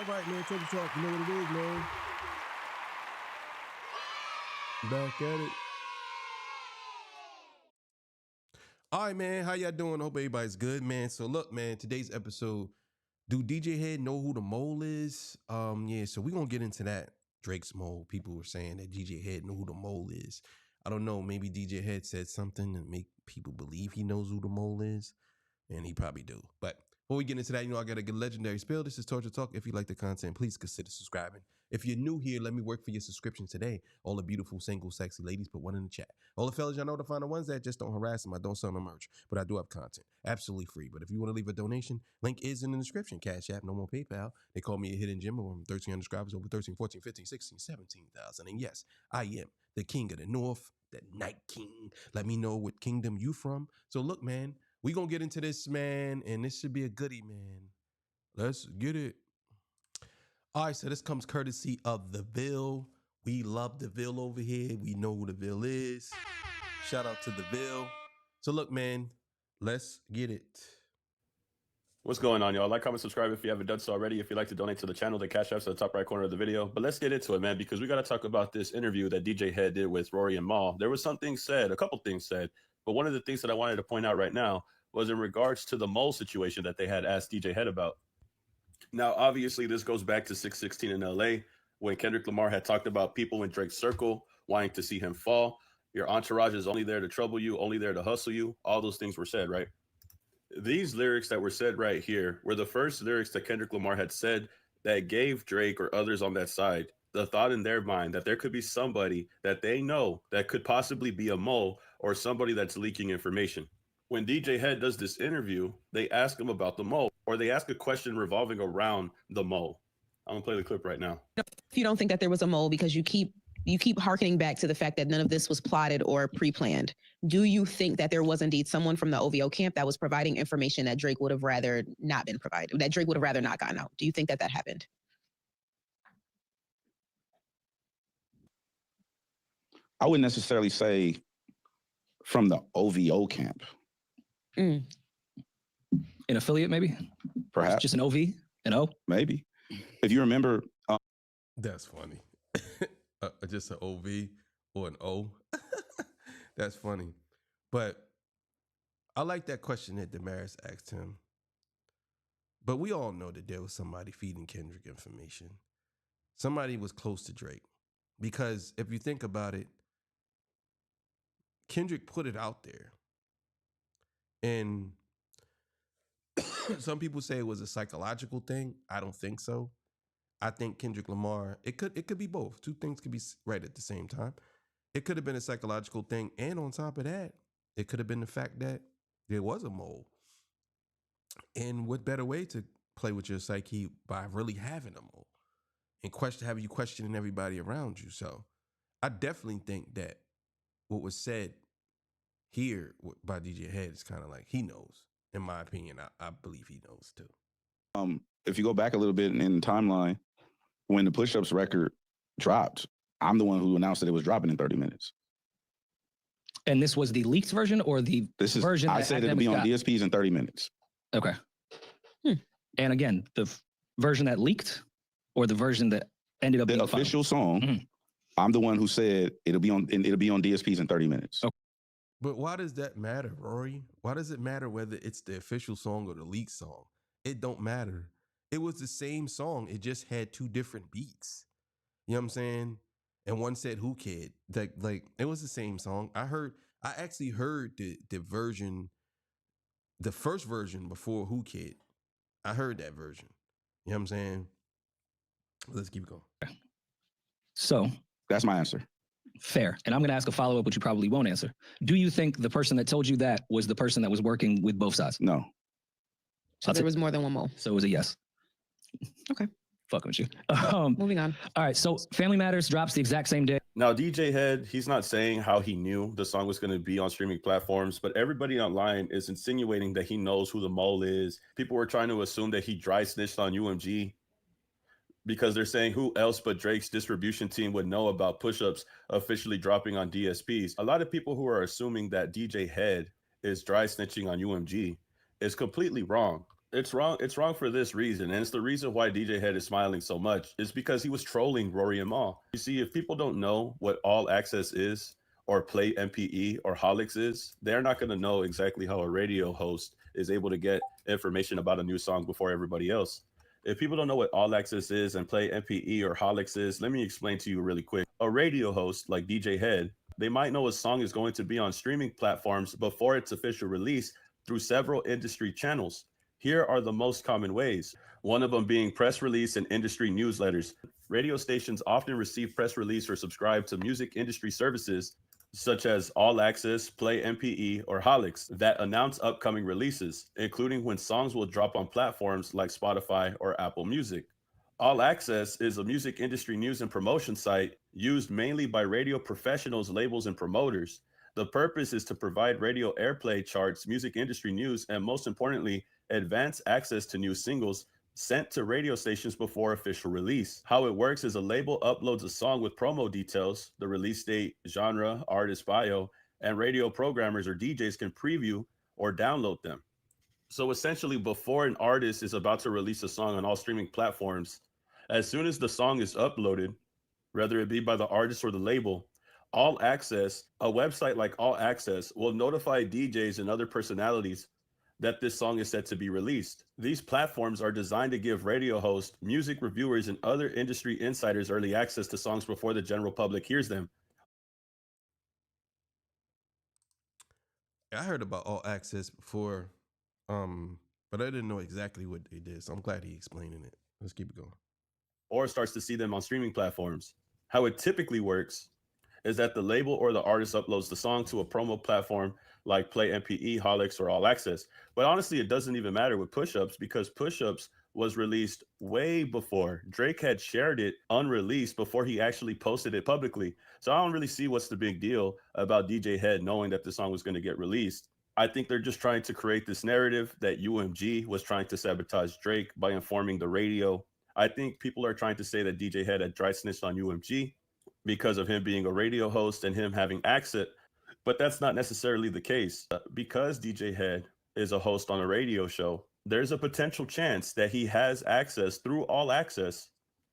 All right, man. Talk. You know what it is, man. Back at it. All right, man. How y'all doing? Hope everybody's good, man. So look, man, today's episode, do DJ Head know who the mole is? Yeah, so we're gonna get into that. Drake's mole. People were saying that DJ Head know who the mole is. I don't know. Maybe DJ Head said something to make people believe he knows who the mole is. And he probably do. But before we get into that, I got a good legendary spill. This is Torture Talk. If you like the content, please consider subscribing. If you're new here, let me work for your subscription today. All the beautiful, single, sexy ladies, put one in the chat. All the fellas, y'all know to find the ones that just don't harass them. I don't sell no merch, but I do have content. Absolutely free. But if you want to leave a donation, link is in the description. Cash App, no more PayPal. They call me a hidden gem. Over 1,300 subscribers, over 13, 14, 15, 16, 17,000. And yes, I am the king of the north, the night king. Let me know what kingdom you from. So look, man, we gonna get into this, man, and this should be a goodie, man. Let's get it. All right, so this comes courtesy of The Ville. We love The Ville over here. We know who The Ville is. Shout out to The Ville. So look, man, let's get it. What's going on, y'all? Like, comment, subscribe if you haven't done so already. If you'd like to donate to the channel, the cash app's at the top right corner of the video. But let's get into it, man, because we got to talk about this interview that DJ Head did with Rory and Mal. There was something said, a couple things said, but one of the things that I wanted to point out right now was in regards to the mole situation that they had asked DJ Head about. Now, obviously, this goes back to 616 in LA when Kendrick Lamar had talked about people in Drake's circle wanting to see him fall. Your entourage is only there to trouble you, only there to hustle you. All those things were said, right? These lyrics that were said right here were the first lyrics that Kendrick Lamar had said that gave Drake or others on that side the thought in their mind that there could be somebody that they know that could possibly be a mole or somebody that's leaking information. When DJ Head does this interview, they ask him about the mole, or they ask a question revolving around the mole. I'm gonna play the clip right now. If you don't think that there was a mole because you keep hearkening back to the fact that none of this was plotted or pre-planned, do you think that there was indeed someone from the OVO camp that was providing information that Drake would have rather not been provided, that Drake would have rather not gotten out? Do you think that that happened? I wouldn't necessarily say from the OVO camp. An affiliate, maybe? Perhaps. Just an OV? An O? Maybe. If you remember. That's funny. Just an OV or an O. That's funny. But I like that question that Damaris asked him. But we all know that there was somebody feeding Kendrick information. Somebody was close to Drake. Because if you think about it, Kendrick put it out there. And some people say it was a psychological thing. I don't think so. I think Kendrick Lamar, it could be both. Two things could be right at the same time. It could have been a psychological thing. And on top of that, it could have been the fact that there was a mole. And what better way to play with your psyche by really having a mole and have you questioning everybody around you. So I definitely think that what was said here by DJ Head is kind of like he knows. In my opinion, I believe he knows too. If you go back a little bit in the timeline, when the Push-Ups record dropped, I'm the one who announced that it was dropping in 30 minutes. And this was the leaked version or the version? I said it'll be on DSPs in 30 minutes. Okay. And again, the version that leaked or the version that ended up being the official song, I'm the one who said it'll be on DSPs in 30 minutes. Okay. But why does that matter, Rory? Why does it matter whether it's the official song or the leaked song? It don't matter. It was the same song. It just had two different beats. You know what I'm saying? And one said "Who Kid." Like it was the same song. I actually heard the version, the first version before "Who Kid." I heard that version. You know what I'm saying? Let's keep going. So that's my answer. Fair. And I'm going to ask a follow-up, which you probably won't answer. Do you think the person that told you that was the person that was working with both sides? No. So there was more than one mole. So it was a yes. Okay. Fucking with you. Moving on. All right. So Family Matters drops the exact same day. Now, DJ Head, he's not saying how he knew the song was going to be on streaming platforms, but everybody online is insinuating that he knows who the mole is. People were trying to assume that he dry snitched on UMG because they're saying who else but Drake's distribution team would know about Push-Ups officially dropping on DSPs. A lot of people who are assuming that DJ Head is dry snitching on UMG is completely wrong. It's wrong. It's wrong for this reason, and it's the reason why DJ Head is smiling so much. Is because he was trolling Rory and Mal. You see, if people don't know what All Access is, or Play MPE or Holix is, they're not going to know exactly how a radio host is able to get information about a new song before everybody else. If people don't know what All Access is and Play MPE or Holix is, let me explain to you really quick. A radio host like DJ Head, they might know a song is going to be on streaming platforms before its official release through several industry channels. Here are the most common ways. One of them being press release and industry newsletters. Radio stations often receive press release or subscribe to music industry services such as All Access, Play MPE, or Holix that announce upcoming releases, including when songs will drop on platforms like Spotify or Apple Music. All Access is a music industry news and promotion site used mainly by radio professionals, labels, and promoters. The purpose is to provide radio airplay charts, music industry news, and most importantly, advance access to new singles sent to radio stations before official release. How it works is a label uploads a song with promo details, the release date, genre, artist bio, and radio programmers or DJs can preview or download them. So essentially, before an artist is about to release a song on all streaming platforms, as soon as the song is uploaded, whether it be by the artist or the label, All Access, a website like All Access, will notify DJs and other personalities that this song is set to be released. These platforms are designed to give radio hosts, music reviewers, and other industry insiders early access to songs before the general public hears them. I heard about All Access before, but I didn't know exactly what they did. So I'm glad he explaining it. Let's keep it going. Or starts to see them on streaming platforms. How it typically works is that the label or the artist uploads the song to a promo platform like Play MPE, Holix, or All Access. But honestly, it doesn't even matter with Push-Ups because Push-Ups was released way before. Drake had shared it unreleased before he actually posted it publicly. So I don't really see what's the big deal about DJ Head knowing that the song was going to get released. I think they're just trying to create this narrative that UMG was trying to sabotage Drake by informing the radio. I think people are trying to say that DJ Head had dry snitched on UMG because of him being a radio host and him having access. But that's not necessarily the case. Because DJ Head is a host on a radio show, there's a potential chance that he has access through All Access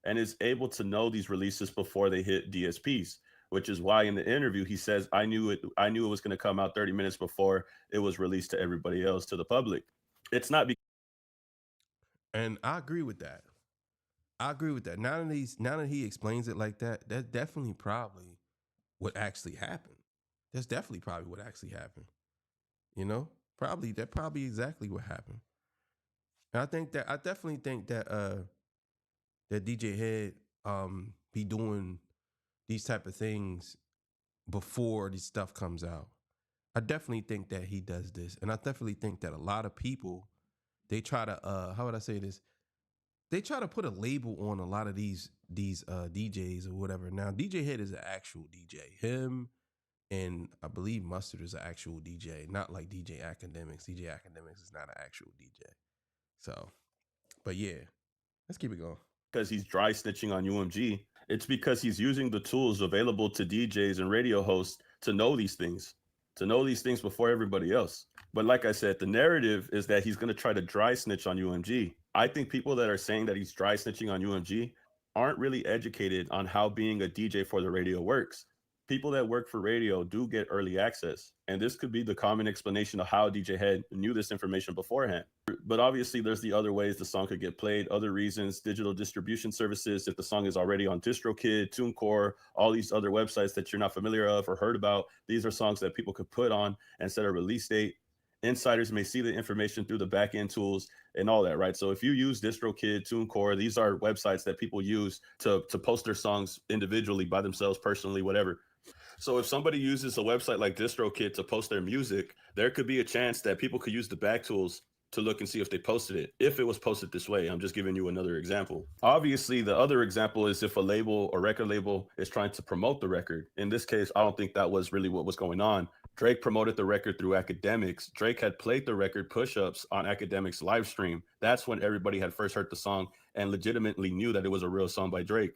and is able to know these releases before they hit DSPs, which is why in the interview he says, I knew it was going to come out 30 minutes before it was released to everybody else, to the public. It's not because And I agree with that. I agree with that. Now that he explains it like that, that's definitely probably what actually happened. That's definitely probably what actually happened. You know, probably exactly what happened. And I definitely think that DJ Head be doing these type of things before this stuff comes out. I definitely think that he does this, and I definitely think that a lot of people they try to how would I say this? They try to put a label on a lot of these DJs or whatever. Now DJ Head is an actual DJ. Him and I believe Mustard is an actual DJ, not like DJ Academics. DJ Academics is not an actual DJ. So, but yeah, let's keep it going. he's dry snitching on UMG. It's because he's using the tools available to DJs and radio hosts to know these things, before everybody else. But like I said, the narrative is that he's going to try to dry snitch on UMG. I think people that are saying that he's dry snitching on UMG aren't really educated on how being a DJ for the radio works. People that work for radio do get early access, and this could be the common explanation of how DJ Head knew this information beforehand. But obviously, there's the other ways the song could get played, other reasons, digital distribution services. If the song is already on DistroKid, TuneCore, all these other websites that you're not familiar of or heard about, these are songs that people could put on and set a release date. Insiders may see the information through the back-end tools and all that, right? So if you use DistroKid, TuneCore, these are websites that people use to post their songs individually, by themselves, personally, whatever. So if somebody uses a website like DistroKid to post their music, there could be a chance that people could use the back tools to look and see if they posted it, if it was posted this way. I'm just giving you another example. Obviously, the other example is if a label or record label is trying to promote the record. In this case, I don't think that was really what was going on. Drake promoted the record through Academics. Drake had played the record Push-Ups on Academics live stream. That's when everybody had first heard the song and legitimately knew that it was a real song by Drake.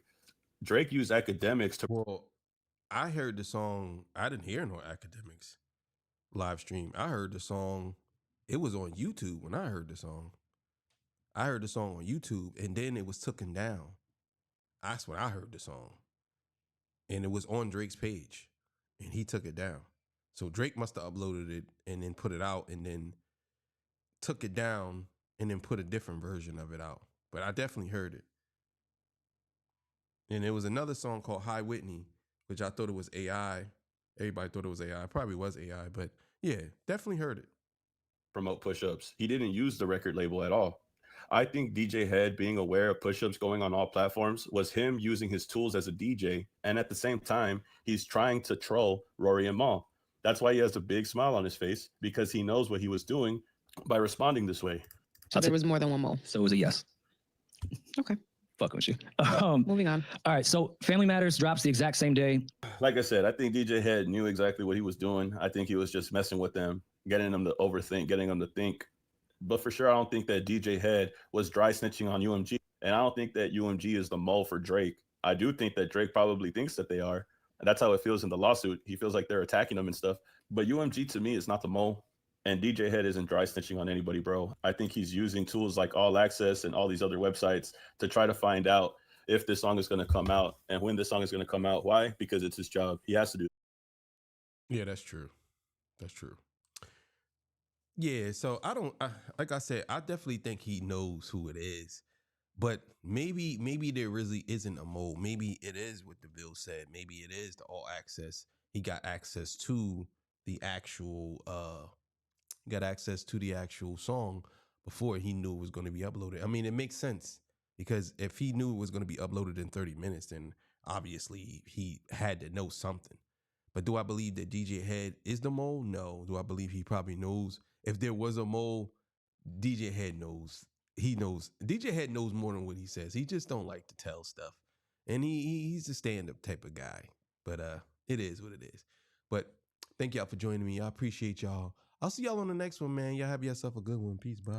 Drake used Academics to Well, I heard the song. I didn't hear no Academics live stream. I heard the song. It was on YouTube when I heard the song. I heard the song on YouTube, and then it was taken down. That's when I heard the song, and it was on Drake's page, and he took it down. So Drake must have uploaded it and then put it out, and then took it down, and then put a different version of it out. But I definitely heard it. And there was another song called Hi Whitney, which I thought it was AI. Everybody thought it was AI. It probably was AI, but yeah, definitely heard it. Promote push-ups. He didn't use the record label at all. I think DJ Head being aware of push-ups going on all platforms was him using his tools as a DJ, and at the same time, he's trying to troll Rory and Mal. That's why he has a big smile on his face, because he knows what he was doing by responding this way. So there was more than one mole. So it was a yes. Okay. Fucking with you. Moving on. All right. So Family Matters drops the exact same day. Like I said, I think DJ Head knew exactly what he was doing. I think he was just messing with them, getting them to overthink, getting them to think. But for sure, I don't think that DJ Head was dry snitching on UMG. And I don't think that UMG is the mole for Drake. I do think that Drake probably thinks that they are. And that's how it feels in the lawsuit. He feels like they're attacking him and stuff. But UMG, to me, is not the mole. And DJ Head isn't dry snitching on anybody, bro. I think he's using tools like All Access and all these other websites to try to find out if this song is going to come out and when this song is going to come out. Why? Because it's his job. He has to do. Yeah, that's true. That's true. Yeah, so like I said, I definitely think he knows who it is. But maybe there really isn't a mole. Maybe it is what the bill said. Maybe it is the All Access. He got access to the actual song before he knew it was going to be uploaded. I mean, it makes sense, because if he knew it was going to be uploaded in 30 minutes, then obviously he had to know something. But do I believe that DJ Head is the mole? No. Do I believe he probably knows? If there was a mole, DJ Head knows. He knows. DJ Head knows more than what he says. He just don't like to tell stuff. And he's a stand-up type of guy. But it is what it is. But thank y'all for joining me. I appreciate y'all. I'll see y'all on the next one, man. Y'all have yourself a good one. Peace. Bye.